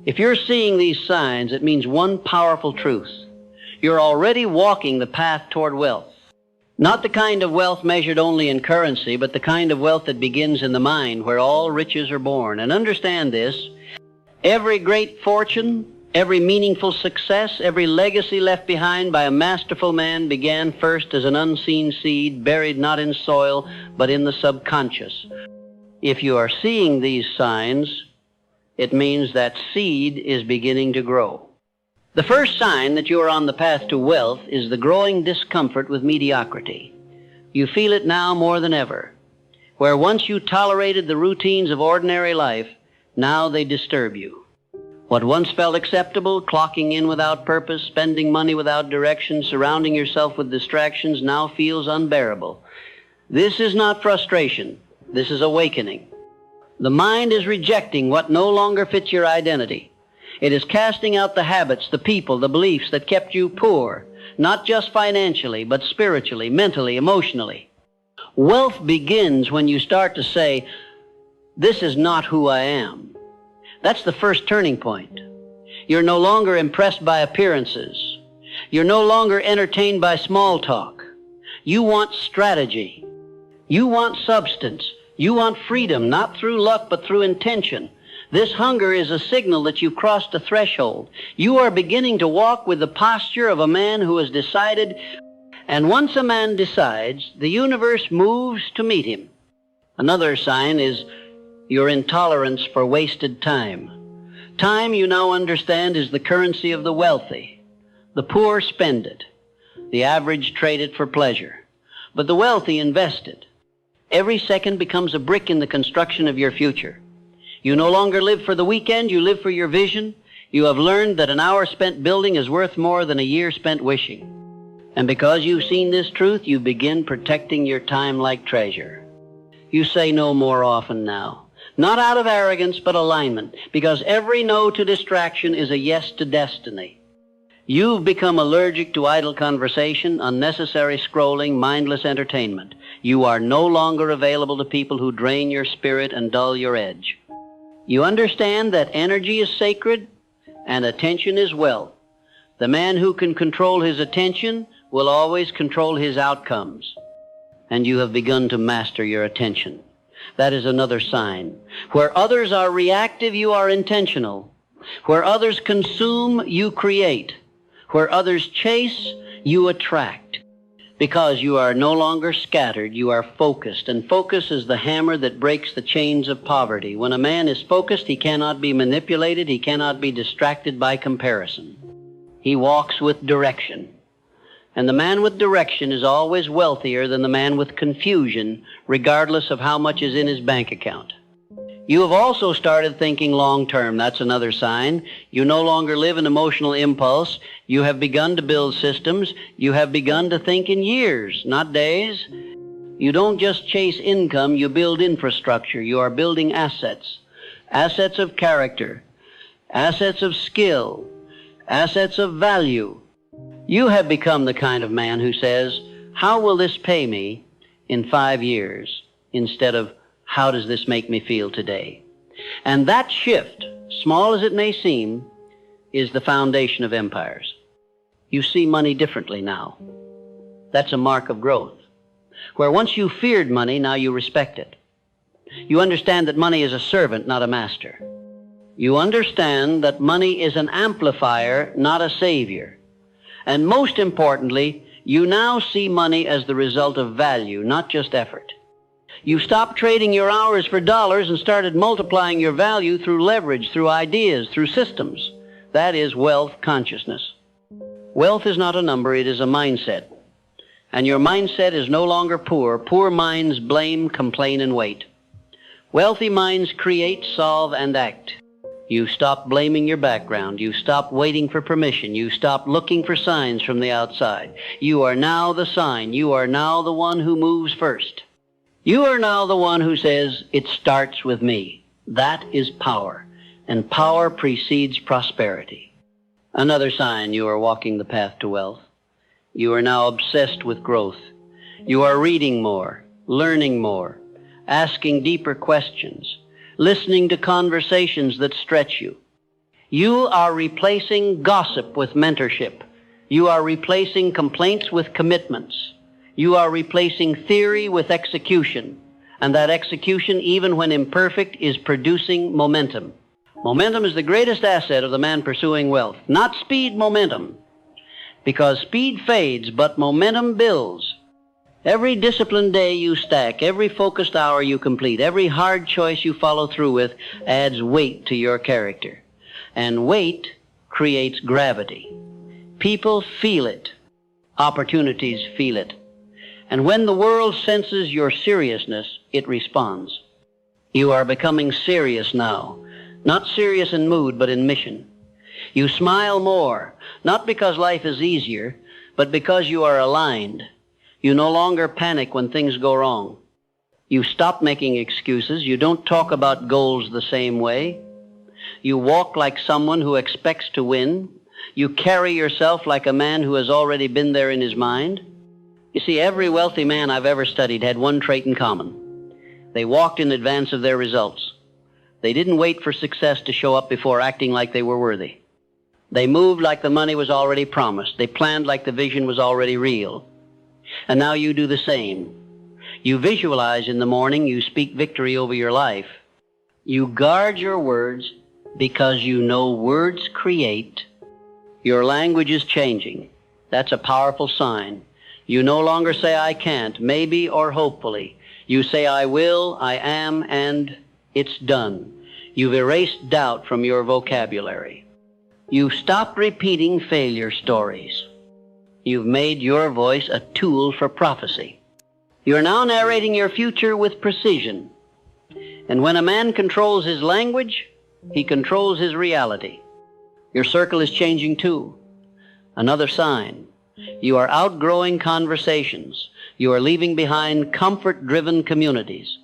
If you're seeing these signs, it means one powerful truth. You're already walking the path toward wealth. Not the kind of wealth measured only in currency, but the kind of wealth that begins in the mind, where all riches are born. And understand this, every great fortune, every meaningful success, every legacy left behind by a masterful man began first as an unseen seed, buried not in soil, but in the subconscious. If you are seeing these signs, it means that seed is beginning to grow. The first sign that you are on the path to wealth is the growing discomfort with mediocrity. You feel it now more than ever. Where once you tolerated the routines of ordinary life, now they disturb you. What once felt acceptable, clocking in without purpose, spending money without direction, surrounding yourself with distractions, now feels unbearable. This is not frustration. This is awakening. The mind is rejecting what no longer fits your identity. It is casting out the habits, the people, the beliefs that kept you poor, not just financially, but spiritually, mentally, emotionally. Wealth begins when you start to say, "This is not who I am." That's the first turning point. You're no longer impressed by appearances. You're no longer entertained by small talk. You want strategy. You want substance. You want freedom, not through luck, but through intention. This hunger is a signal that you've crossed a threshold. You are beginning to walk with the posture of a man who has decided, and once a man decides, the universe moves to meet him. Another sign is your intolerance for wasted time. Time, you now understand, is the currency of the wealthy. The poor spend it. The average trade it for pleasure. But the wealthy invest it. Every second becomes a brick in the construction of your future. You no longer live for the weekend, you live for your vision. You have learned that an hour spent building is worth more than a year spent wishing. And because you've seen this truth, you begin protecting your time like treasure. You say no more often now. Not out of arrogance, but alignment, because every no to distraction is a yes to destiny. You've become allergic to idle conversation, unnecessary scrolling, mindless entertainment. You are no longer available to people who drain your spirit and dull your edge. You understand that energy is sacred and attention is wealth. The man who can control his attention will always control his outcomes. And you have begun to master your attention. That is another sign. Where others are reactive, you are intentional. Where others consume, you create. Where others chase, you attract. Because you are no longer scattered, you are focused. And focus is the hammer that breaks the chains of poverty. When a man is focused, he cannot be manipulated. He cannot be distracted by comparison. He walks with direction. And the man with direction is always wealthier than the man with confusion, regardless of how much is in his bank account. You have also started thinking long-term. That's another sign. You no longer live in emotional impulse. You have begun to build systems. You have begun to think in years, not days. You don't just chase income, you build infrastructure. You are building assets. Assets of character, assets of skill, assets of value. You have become the kind of man who says, "How will this pay me in 5 years?" instead of, "How does this make me feel today?" And that shift, small as it may seem, is the foundation of empires. You see money differently now. That's a mark of growth. Where once you feared money, now you respect it. You understand that money is a servant, not a master. You understand that money is an amplifier, not a savior. And most importantly, you now see money as the result of value, not just effort. You stopped trading your hours for dollars and started multiplying your value through leverage, through ideas, through systems. That is wealth consciousness. Wealth is not a number, it is a mindset. And your mindset is no longer poor. Poor minds blame, complain, and wait. Wealthy minds create, solve, and act. You stop blaming your background. You stop waiting for permission. You stop looking for signs from the outside. You are now the sign. You are now the one who moves first. You are now the one who says, "It starts with me." That is power, and power precedes prosperity. Another sign you are walking the path to wealth. You are now obsessed with growth. You are reading more, learning more, asking deeper questions, listening to conversations that stretch you. You are replacing gossip with mentorship. You are replacing complaints with commitments. You are replacing theory with execution. And that execution, even when imperfect, is producing momentum. Momentum is the greatest asset of the man pursuing wealth. Not speed, momentum. Because speed fades, but momentum builds. Every disciplined day you stack, every focused hour you complete, every hard choice you follow through with adds weight to your character. And weight creates gravity. People feel it. Opportunities feel it. And when the world senses your seriousness, it responds. You are becoming serious now. Not serious in mood, but in mission. You smile more, not because life is easier, but because you are aligned. You no longer panic when things go wrong. You stop making excuses. You don't talk about goals the same way. You walk like someone who expects to win. You carry yourself like a man who has already been there in his mind. You see, every wealthy man I've ever studied had one trait in common. They walked in advance of their results. They didn't wait for success to show up before acting like they were worthy. They moved like the money was already promised. They planned like the vision was already real. And now you do the same. You visualize in the morning. You speak victory over your life. You guard your words because you know words create. Your language is changing. That's a powerful sign. You no longer say, I can't, maybe, or hopefully. You say, I will, I am, and it's done. You've erased doubt from your vocabulary. You've stopped repeating failure stories. You've made your voice a tool for prophecy. You're now narrating your future with precision. And when a man controls his language, he controls his reality. Your circle is changing too. Another sign. You are outgrowing conversations. You are leaving behind comfort-driven communities.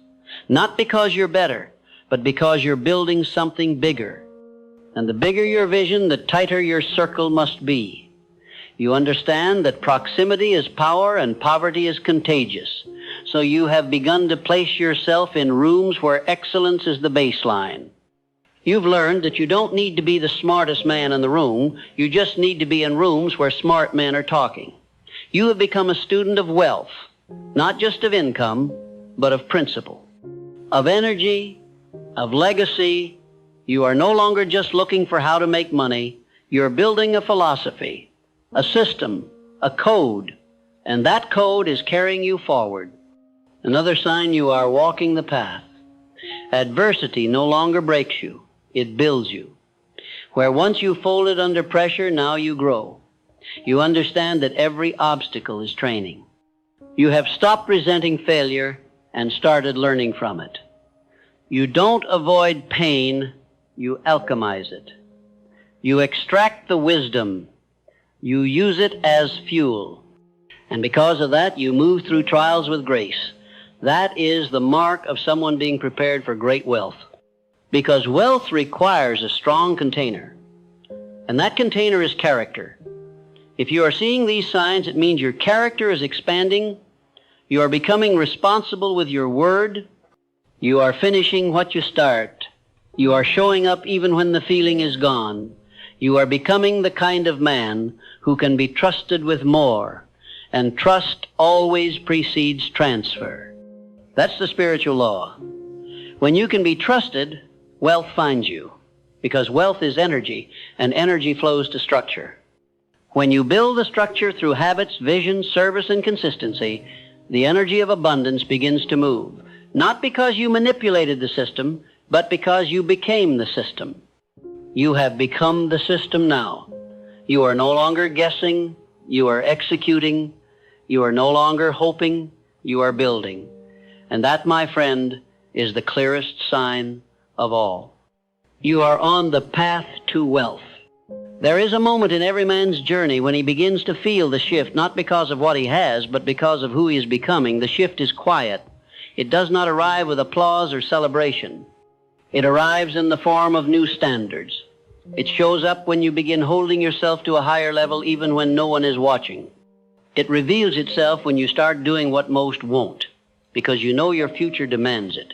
Not because you're better, but because you're building something bigger. And the bigger your vision, the tighter your circle must be. You understand that proximity is power and poverty is contagious. So you have begun to place yourself in rooms where excellence is the baseline. You've learned that you don't need to be the smartest man in the room. You just need to be in rooms where smart men are talking. You have become a student of wealth, not just of income, but of principle, of energy, of legacy. You are no longer just looking for how to make money. You're building a philosophy, a system, a code, and that code is carrying you forward. Another sign you are walking the path. Adversity no longer breaks you. It builds you. Where once you folded under pressure, now you grow. You understand that every obstacle is training. You have stopped resenting failure and started learning from it. You don't avoid pain, you alchemize it. You extract the wisdom. You use it as fuel. And because of that, you move through trials with grace. That is the mark of someone being prepared for great wealth. Because wealth requires a strong container. And that container is character. If you are seeing these signs, it means your character is expanding. You are becoming responsible with your word. You are finishing what you start. You are showing up even when the feeling is gone. You are becoming the kind of man who can be trusted with more. And trust always precedes transfer. That's the spiritual law. When you can be trusted, wealth finds you, because wealth is energy, and energy flows to structure. When you build the structure through habits, vision, service, and consistency, the energy of abundance begins to move, not because you manipulated the system, but because you became the system. You have become the system now. You are no longer guessing, you are executing, you are no longer hoping, you are building. And that, my friend, is the clearest sign of all. You are on the path to wealth. There is a moment in every man's journey when he begins to feel the shift, not because of what he has, but because of who he is becoming. The shift is quiet. It does not arrive with applause or celebration. It arrives in the form of new standards. It shows up when you begin holding yourself to a higher level even when no one is watching. It reveals itself when you start doing what most won't, because you know your future demands it.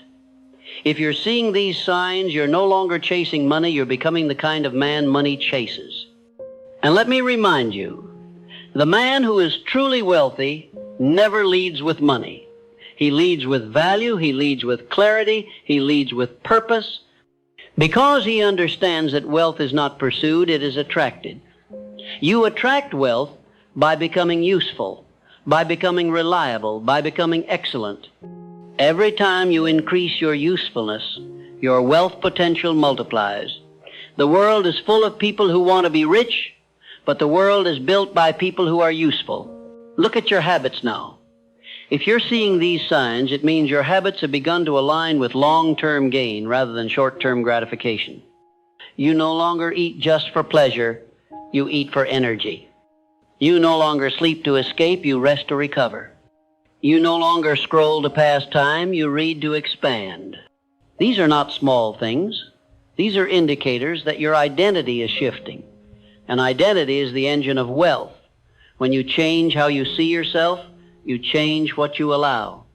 If you're seeing these signs, you're no longer chasing money, you're becoming the kind of man money chases. And let me remind you, the man who is truly wealthy never leads with money. He leads with value, he leads with clarity, he leads with purpose, because he understands that wealth is not pursued, it is attracted. You attract wealth by becoming useful, by becoming reliable, by becoming excellent. Every time you increase your usefulness, your wealth potential multiplies. The world is full of people who want to be rich, but the world is built by people who are useful. Look at your habits now. If you're seeing these signs, it means your habits have begun to align with long-term gain rather than short-term gratification. You no longer eat just for pleasure, you eat for energy. You no longer sleep to escape, you rest to recover. You no longer scroll to pass time, you read to expand. These are not small things. These are indicators that your identity is shifting. And identity is the engine of wealth. When you change how you see yourself, you change what you allow.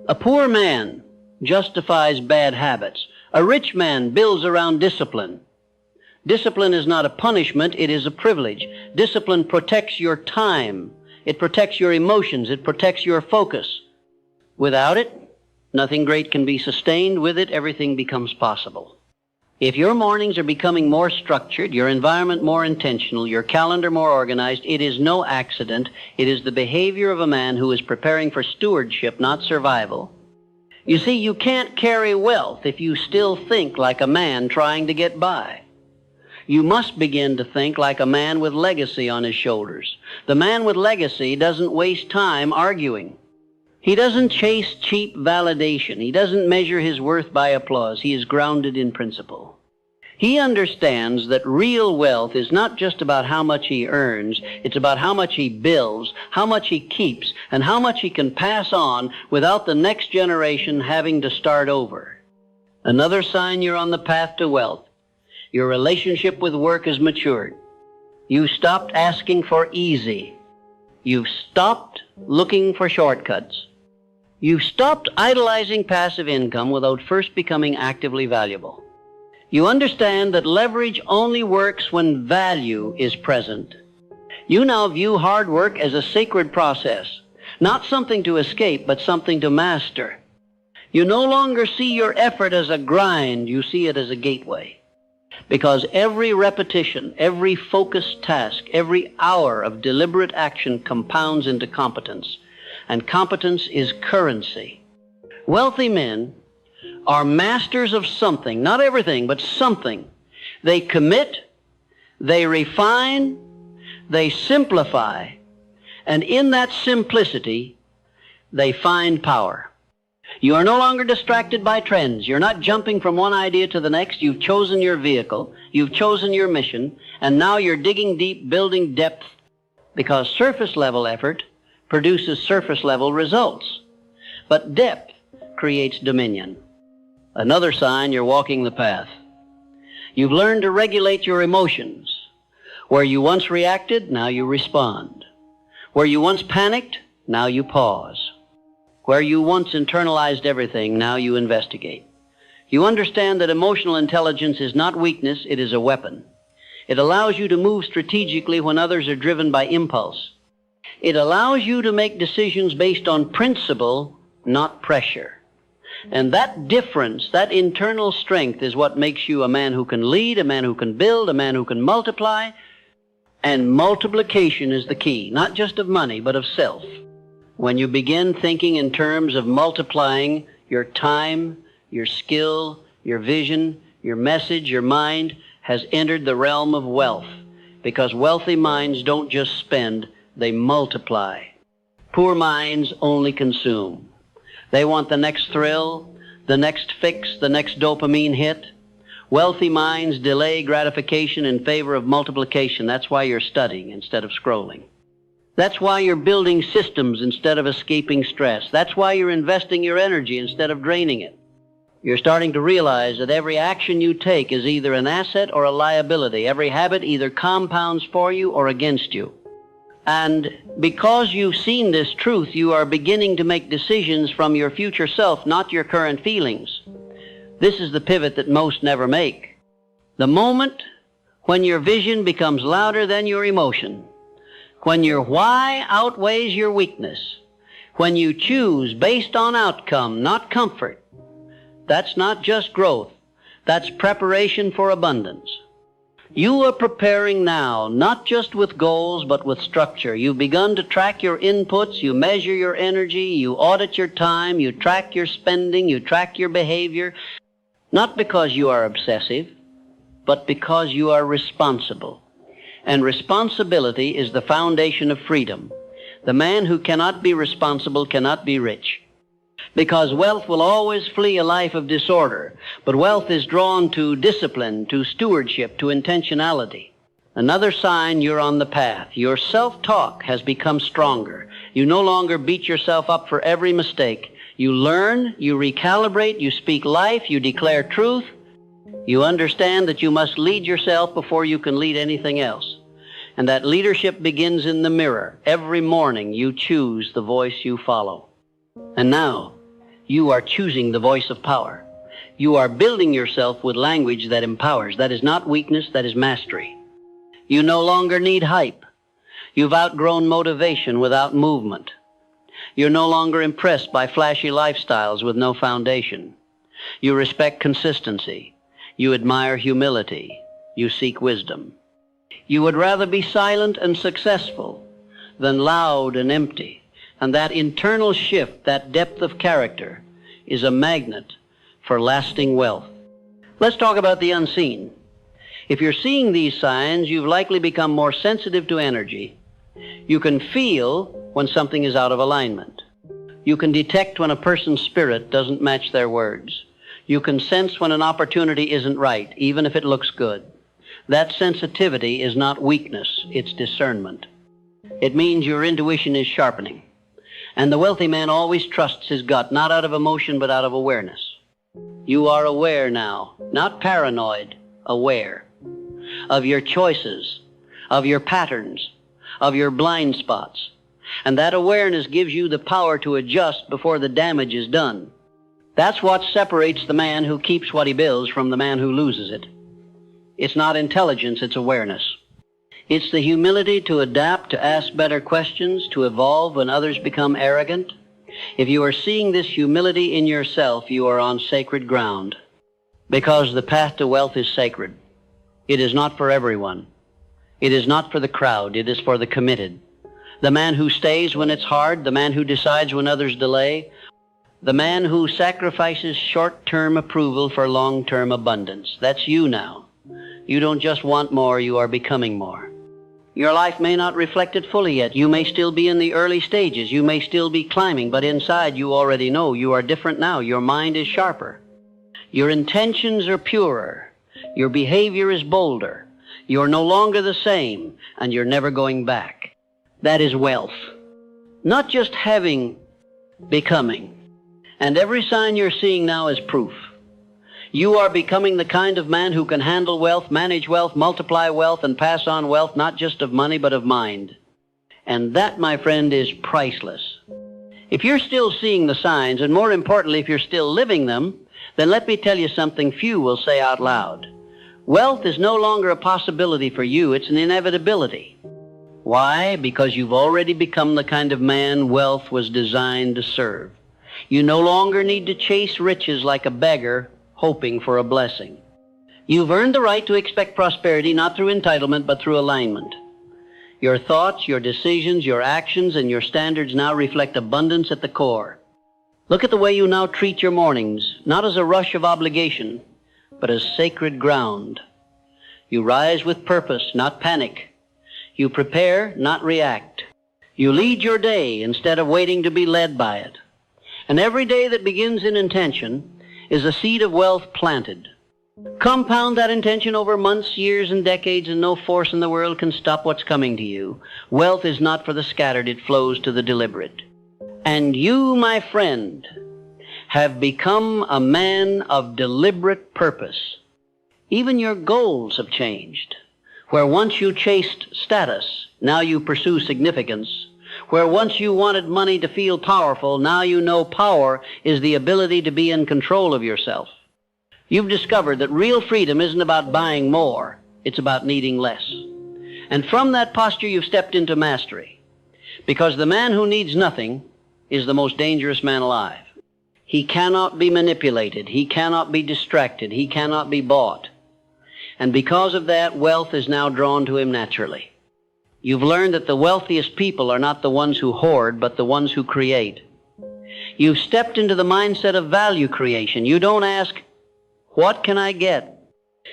A poor man justifies bad habits. A rich man builds around discipline. Discipline is not a punishment, it is a privilege. Discipline protects your time. It protects your emotions. It protects your focus. Without it, nothing great can be sustained. With it, everything becomes possible. If your mornings are becoming more structured, your environment more intentional, your calendar more organized, it is no accident. It is the behavior of a man who is preparing for stewardship, not survival. You see, you can't carry wealth if you still think like a man trying to get by. You must begin to think like a man with legacy on his shoulders. The man with legacy doesn't waste time arguing. He doesn't chase cheap validation. He doesn't measure his worth by applause. He is grounded in principle. He understands that real wealth is not just about how much he earns. It's about how much he builds, how much he keeps, and how much he can pass on without the next generation having to start over. Another sign you're on the path to wealth. Your relationship with work has matured. You stopped asking for easy. You've stopped looking for shortcuts. You've stopped idolizing passive income without first becoming actively valuable. You understand that leverage only works when value is present. You now view hard work as a sacred process, not something to escape, but something to master. You no longer see your effort as a grind, you see it as a gateway. Because every repetition, every focused task, every hour of deliberate action compounds into competence. And competence is currency. Wealthy men are masters of something, not everything, but something. They commit, they refine, they simplify, and in that simplicity, they find power. You are no longer distracted by trends. You're not jumping from one idea to the next. You've chosen your vehicle, you've chosen your mission, and now you're digging deep, building depth, because surface level effort produces surface level results. But depth creates dominion. Another sign you're walking the path. You've learned to regulate your emotions. Where you once reacted, now you respond. Where you once panicked, now you pause. Where you once internalized everything, now you investigate. You understand that emotional intelligence is not weakness, it is a weapon. It allows you to move strategically when others are driven by impulse. It allows you to make decisions based on principle, not pressure. And that difference, that internal strength is what makes you a man who can lead, a man who can build, a man who can multiply. And multiplication is the key, not just of money, but of self. When you begin thinking in terms of multiplying your time, your skill, your vision, your message, your mind has entered the realm of wealth. Because wealthy minds don't just spend, they multiply. Poor minds only consume. They want the next thrill, the next fix, the next dopamine hit. Wealthy minds delay gratification in favor of multiplication. That's why you're studying instead of scrolling. That's why you're building systems instead of escaping stress. That's why you're investing your energy instead of draining it. You're starting to realize that every action you take is either an asset or a liability. Every habit either compounds for you or against you. And because you've seen this truth, you are beginning to make decisions from your future self, not your current feelings. This is the pivot that most never make. The moment when your vision becomes louder than your emotion, when your why outweighs your weakness, when you choose based on outcome, not comfort, that's not just growth, that's preparation for abundance. You are preparing now, not just with goals, but with structure. You've begun to track your inputs, you measure your energy, you audit your time, you track your spending, you track your behavior, not because you are obsessive, but because you are responsible. And responsibility is the foundation of freedom. The man who cannot be responsible cannot be rich. Because wealth will always flee a life of disorder, but wealth is drawn to discipline, to stewardship, to intentionality. Another sign you're on the path. Your self-talk has become stronger. You no longer beat yourself up for every mistake. You learn, you recalibrate, you speak life, you declare truth. You understand that you must lead yourself before you can lead anything else. And that leadership begins in the mirror. Every morning you choose the voice you follow. And now, you are choosing the voice of power. You are building yourself with language that empowers. That is not weakness, that is mastery. You no longer need hype. You've outgrown motivation without movement. You're no longer impressed by flashy lifestyles with no foundation. You respect consistency. You admire humility. You seek wisdom. You would rather be silent and successful than loud and empty. And that internal shift, that depth of character, is a magnet for lasting wealth. Let's talk about the unseen. If you're seeing these signs, you've likely become more sensitive to energy. You can feel when something is out of alignment. You can detect when a person's spirit doesn't match their words. You can sense when an opportunity isn't right, even if it looks good. That sensitivity is not weakness, it's discernment. It means your intuition is sharpening. And the wealthy man always trusts his gut, not out of emotion, but out of awareness. You are aware now, not paranoid, aware of your choices, of your patterns, of your blind spots. And that awareness gives you the power to adjust before the damage is done. That's what separates the man who keeps what he builds from the man who loses it. It's not intelligence, it's awareness. It's the humility to adapt, to ask better questions, to evolve when others become arrogant. If you are seeing this humility in yourself, you are on sacred ground. Because the path to wealth is sacred. It is not for everyone. It is not for the crowd. It is for the committed. The man who stays when it's hard, the man who decides when others delay, the man who sacrifices short-term approval for long-term abundance. That's you now. You don't just want more, you are becoming more. Your life may not reflect it fully yet. You may still be in the early stages. You may still be climbing, but inside you already know you are different now. Your mind is sharper. Your intentions are purer. Your behavior is bolder. You're no longer the same, and you're never going back. That is wealth. Not just having, becoming. And every sign you're seeing now is proof. You are becoming the kind of man who can handle wealth, manage wealth, multiply wealth, and pass on wealth, not just of money, but of mind. And that, my friend, is priceless. If you're still seeing the signs, and more importantly, if you're still living them, then let me tell you something few will say out loud. Wealth is no longer a possibility for you, it's an inevitability. Why? Because you've already become the kind of man wealth was designed to serve. You no longer need to chase riches like a beggar, hoping for a blessing. You've earned the right to expect prosperity not through entitlement but through alignment. Your thoughts, your decisions, your actions, and your standards now reflect abundance at the core. Look at the way you now treat your mornings, not as a rush of obligation, but as sacred ground. You rise with purpose, not panic. You prepare, not react. You lead your day instead of waiting to be led by it. And every day that begins in intention is a seed of wealth planted. Compound that intention over months, years, and decades, and no force in the world can stop what's coming to you. Wealth is not for the scattered, it flows to the deliberate. And you, my friend, have become a man of deliberate purpose. Even your goals have changed. Where once you chased status, now you pursue significance. Where once you wanted money to feel powerful, now you know power is the ability to be in control of yourself. You've discovered that real freedom isn't about buying more, it's about needing less. And from that posture, you've stepped into mastery. Because the man who needs nothing is the most dangerous man alive. He cannot be manipulated. He cannot be distracted. He cannot be bought. And because of that, wealth is now drawn to him naturally. You've learned that the wealthiest people are not the ones who hoard, but the ones who create. You've stepped into the mindset of value creation. You don't ask, what can I get?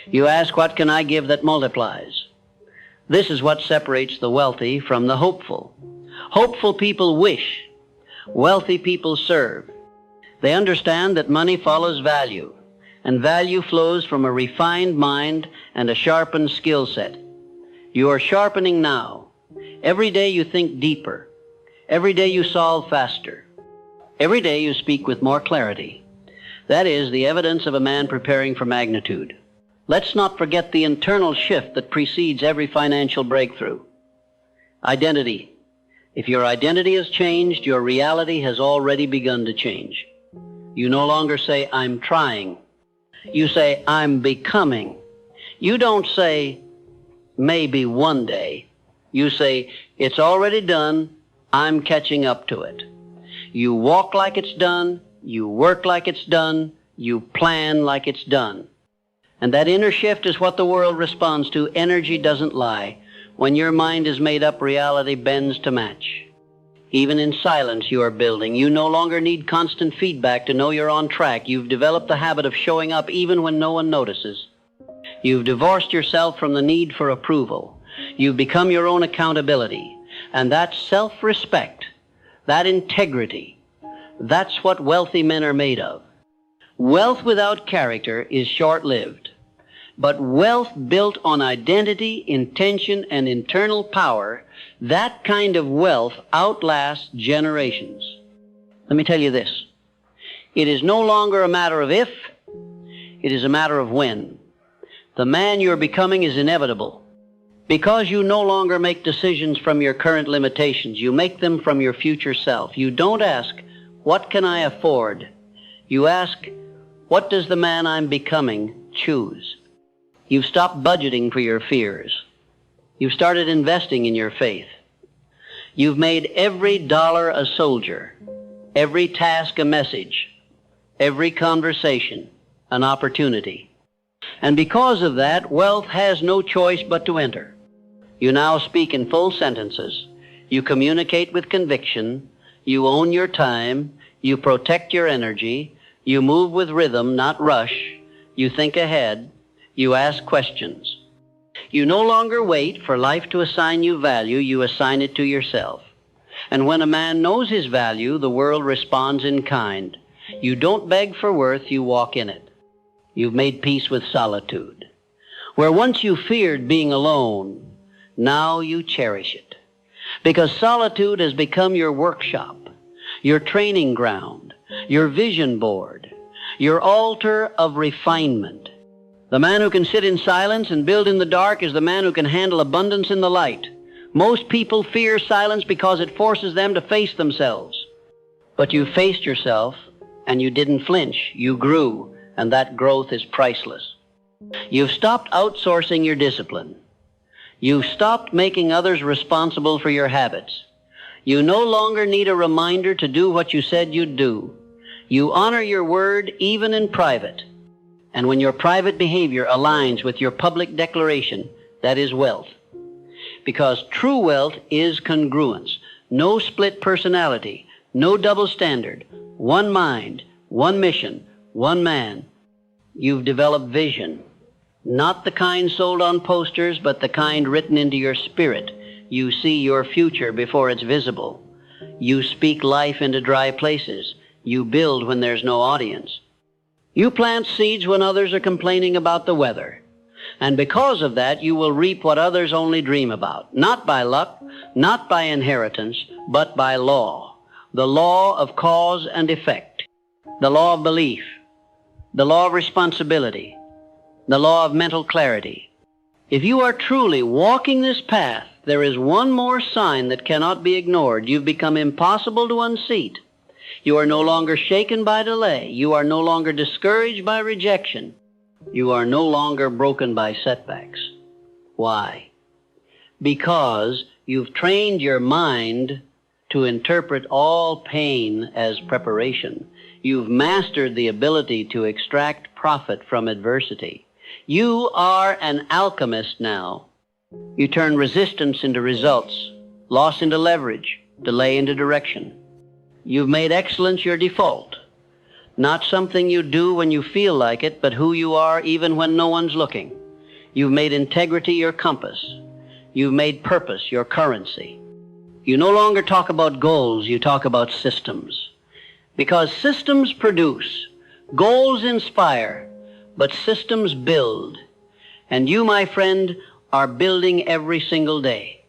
You ask, what can I give that multiplies? This is what separates the wealthy from the hopeful. Hopeful people wish. Wealthy people serve. They understand that money follows value, and value flows from a refined mind and a sharpened skill set. You are sharpening now. Every day you think deeper. Every day you solve faster. Every day you speak with more clarity. That is the evidence of a man preparing for magnitude. Let's not forget the internal shift that precedes every financial breakthrough. Identity. If your identity has changed, your reality has already begun to change. You no longer say, I'm trying. You say, I'm becoming. You don't say, maybe one day. You say, it's already done, I'm catching up to it. You walk like it's done, you work like it's done, you plan like it's done. And that inner shift is what the world responds to. Energy doesn't lie. When your mind is made up, reality bends to match. Even in silence you are building. You no longer need constant feedback to know you're on track. You've developed the habit of showing up even when no one notices. You've divorced yourself from the need for approval. You've become your own accountability. And that self-respect, that integrity, that's what wealthy men are made of. Wealth without character is short-lived. But wealth built on identity, intention, and internal power, that kind of wealth outlasts generations. Let me tell you this. It is no longer a matter of if, it is a matter of when. The man you're becoming is inevitable. Because you no longer make decisions from your current limitations, you make them from your future self. You don't ask, what can I afford? You ask, what does the man I'm becoming choose? You've stopped budgeting for your fears. You've started investing in your faith. You've made every dollar a soldier, every task a message, every conversation an opportunity. And because of that, wealth has no choice but to enter. You now speak in full sentences. You communicate with conviction. You own your time. You protect your energy. You move with rhythm, not rush. You think ahead. You ask questions. You no longer wait for life to assign you value. You assign it to yourself. And when a man knows his value, the world responds in kind. You don't beg for worth, you walk in it. You've made peace with solitude. Where once you feared being alone, now you cherish it. Because solitude has become your workshop, your training ground, your vision board, your altar of refinement. The man who can sit in silence and build in the dark is the man who can handle abundance in the light. Most people fear silence because it forces them to face themselves. But you faced yourself and you didn't flinch. You grew, and that growth is priceless. You've stopped outsourcing your discipline. You've stopped making others responsible for your habits. You no longer need a reminder to do what you said you'd do. You honor your word even in private. And when your private behavior aligns with your public declaration, that is wealth. Because true wealth is congruence. No split personality, no double standard, one mind, one mission, one man. You've developed vision. Not the kind sold on posters, but the kind written into your spirit. You see your future before it's visible. You speak life into dry places. You build when there's no audience. You plant seeds when others are complaining about the weather. And because of that, you will reap what others only dream about. Not by luck, not by inheritance, but by law. The law of cause and effect. The law of belief. The law of responsibility. The law of mental clarity. If you are truly walking this path, there is one more sign that cannot be ignored. You've become impossible to unseat. You are no longer shaken by delay. You are no longer discouraged by rejection. You are no longer broken by setbacks. Why? Because you've trained your mind to interpret all pain as preparation. You've mastered the ability to extract profit from adversity. You are an alchemist now. You turn resistance into results, loss into leverage, delay into direction. You've made excellence your default. Not something you do when you feel like it, but who you are even when no one's looking. You've made integrity your compass. You've made purpose your currency. You no longer talk about goals, you talk about systems. Because systems produce, goals inspire, but systems build. And you, my friend, are building every single day.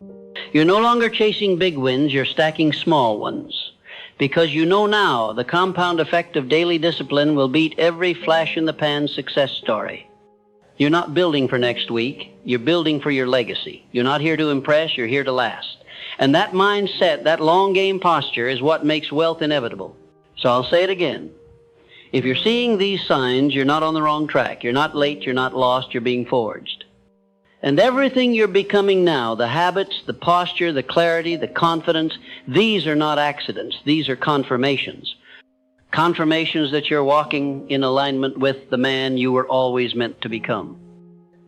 You're no longer chasing big wins, you're stacking small ones. Because you know now the compound effect of daily discipline will beat every flash-in-the-pan success story. You're not building for next week, you're building for your legacy. You're not here to impress, you're here to last. And that mindset, that long-game posture is what makes wealth inevitable. So I'll say it again. If you're seeing these signs, you're not on the wrong track. You're not late, you're not lost, you're being forged. And everything you're becoming now, the habits, the posture, the clarity, the confidence, these are not accidents. These are confirmations. Confirmations that you're walking in alignment with the man you were always meant to become.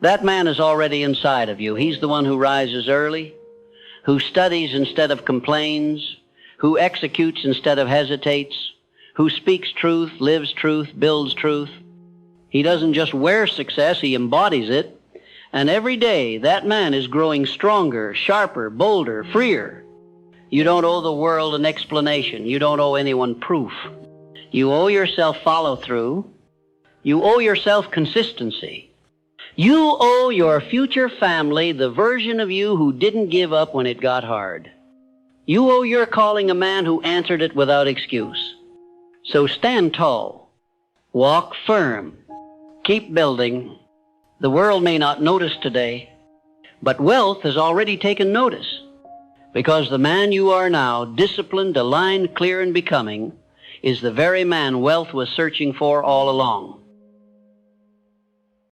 That man is already inside of you. He's the one who rises early, who studies instead of complains, who executes instead of hesitates, who speaks truth, lives truth, builds truth. He doesn't just wear success, he embodies it. And every day, that man is growing stronger, sharper, bolder, freer. You don't owe the world an explanation. You don't owe anyone proof. You owe yourself follow-through. You owe yourself consistency. You owe your future family the version of you who didn't give up when it got hard. You owe your calling a man who answered it without excuse. So stand tall. Walk firm. Keep building. The world may not notice today, but wealth has already taken notice. Because the man you are now, disciplined, aligned, clear, and becoming, is the very man wealth was searching for all along.